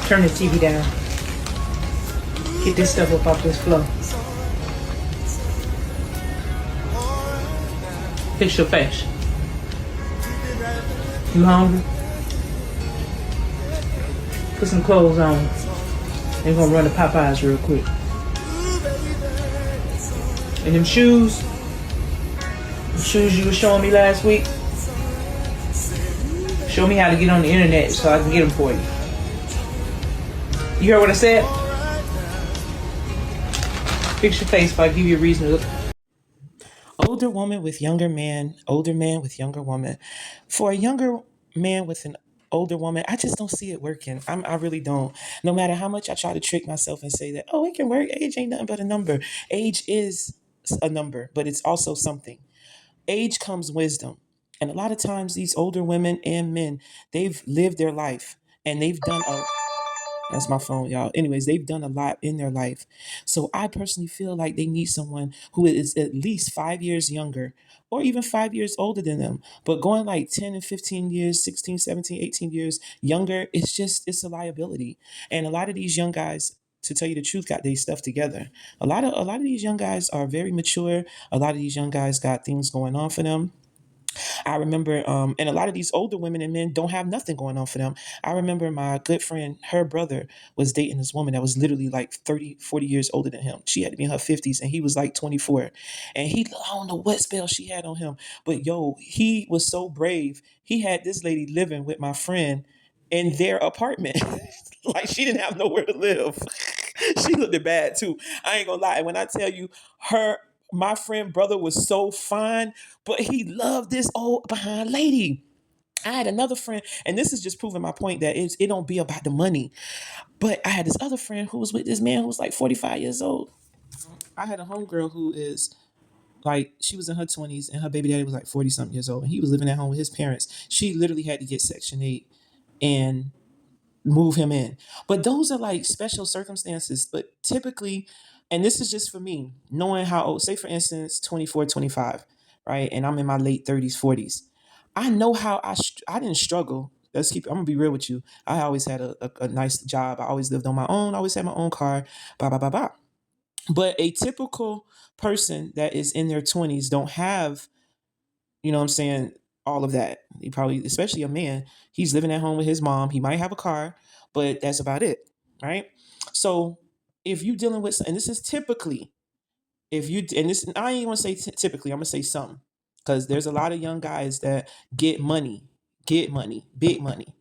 Turn the TV down. Get this stuff up off this floor. Fix your face. You hungry? Put some clothes on. They're gonna run to Popeyes real quick. And them shoes you were showing me last week, show me how to get on the internet so I can get them for you. You heard what I said? Fix your face if I give you a reason to look. Older woman with younger man, older man with younger woman. For a younger man with an older woman, I just don't see it working. I really don't. No matter how much I try to trick myself and say that, oh, it can work. Age ain't nothing but a number. Age is a number, but it's also something. Age comes wisdom. And a lot of times these older women and men, they've lived their life and they've done a that's my phone, y'all. Anyways, they've done a lot in their life. So I personally feel like they need someone who is at least 5 years younger or even 5 years older than them. But going like 10 and 15 years, 16, 17, 18 years younger, it's a liability. And a lot of these young guys, to tell you the truth, got their stuff together. A lot of these young guys are very mature. A lot of these young guys got things going on for them. I remember, and a lot of these older women and men don't have nothing going on for them. I remember my good friend, her brother was dating this woman that was literally like 30, 40 years older than him. She had to be in her 50s and he was like 24. And I don't know what spell she had on him, but yo, he was so brave. He had this lady living with my friend in their apartment. Like she didn't have nowhere to live. She looked bad too. I ain't gonna lie. And when I tell you my friend brother was so fine, but he loved this old behind lady. I had another friend, and this is just proving my point that it don't be about the money. But I had this other friend who was with this man who was like 45 years old. I had a homegirl who is like, she was in her 20s and her baby daddy was like 40 something years old. And he was living at home with his parents. She literally had to get Section 8 and move him in. But those are like special circumstances. But typically, and this is just for me, knowing how old, say for instance, 24, 25, right? And I'm in my late 30s, 40s. I know how I didn't struggle. I'm gonna be real with you. I always had a nice job. I always lived on my own. I always had my own car, blah, blah, blah, blah. But a typical person that is in their 20s don't have, you know what I'm saying, all of that. He probably, especially a man, he's living at home with his mom. He might have a car, but that's about it, right? So if you dealing with, and this is typically, if you, and this, I ain't gonna say typically, I'm gonna say some, because there's a lot of young guys that get money, big money.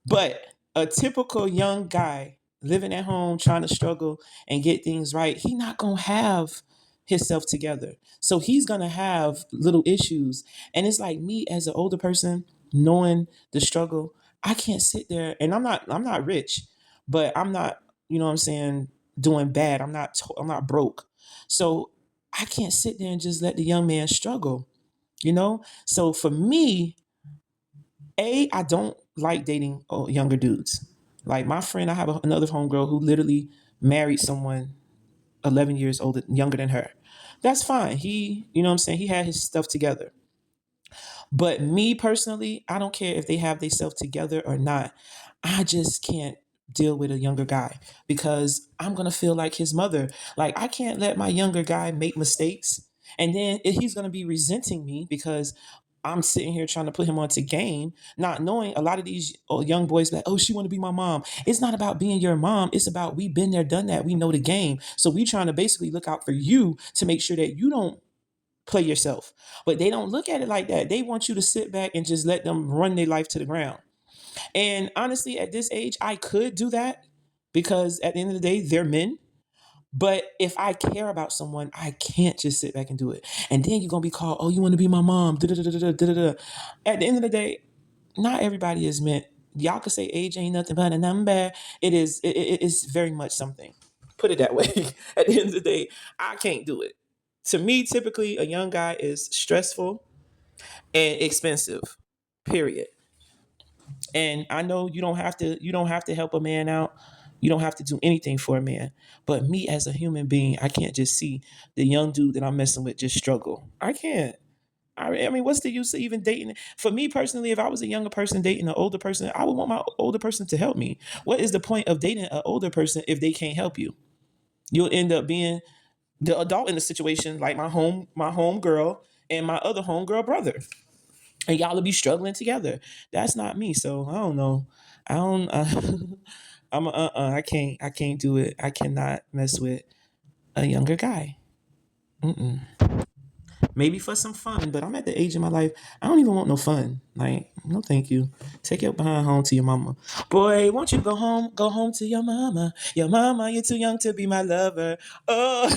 But a typical young guy living at home trying to struggle and get things right, he not gonna have himself together. So he's gonna have little issues. And it's like me as an older person, knowing the struggle, I can't sit there and I'm not rich, but I'm not, you know what I'm saying, doing bad. I'm not broke. So I can't sit there and just let the young man struggle, you know? So for me, I don't like dating younger dudes. Like my friend, I have another homegirl who literally married someone 11 years older, younger than her. That's fine. You know what I'm saying? He had his stuff together. But me personally, I don't care if they have their stuff together or not. I just can't deal with a younger guy because I'm going to feel like his mother. Like I can't let my younger guy make mistakes. And then he's going to be resenting me because I'm sitting here trying to put him onto game, not knowing a lot of these young boys like, oh, she want to be my mom. It's not about being your mom. It's about we've been there, done that. We know the game. So we trying to basically look out for you to make sure that you don't play yourself. But they don't look at it like that. They want you to sit back and just let them run their life to the ground. And honestly, at this age, I could do that because at the end of the day, they're men. But if I care about someone, I can't just sit back and do it. And then you're gonna be called, oh, you want to be my mom. Da-da-da-da-da-da-da. At the end of the day, not everybody is meant. Y'all could say age ain't nothing but a number. It is. It is very much something. Put it that way. At the end of the day, I can't do it. To me, typically, a young guy is stressful and expensive. Period. And I know you don't have to. You don't have to help a man out. You don't have to do anything for a man. But me as a human being, I can't just see the young dude that I'm messing with just struggle. I can't. I mean, what's the use of even dating? For me personally, if I was a younger person dating an older person, I would want my older person to help me. What is the point of dating an older person if they can't help you? You'll end up being the adult in the situation, like my home girl and my other homegirl brother, and y'all will be struggling together. That's not me. So I don't know. I don't. I can't do it. I cannot mess with a younger guy. Mm-mm. Maybe for some fun, but I'm at the age in my life. I don't even want no fun. Like, no, thank you. Take your behind home to your mama. Boy, won't you go home? Go home to your mama. Your mama, you're too young to be my lover. Oh.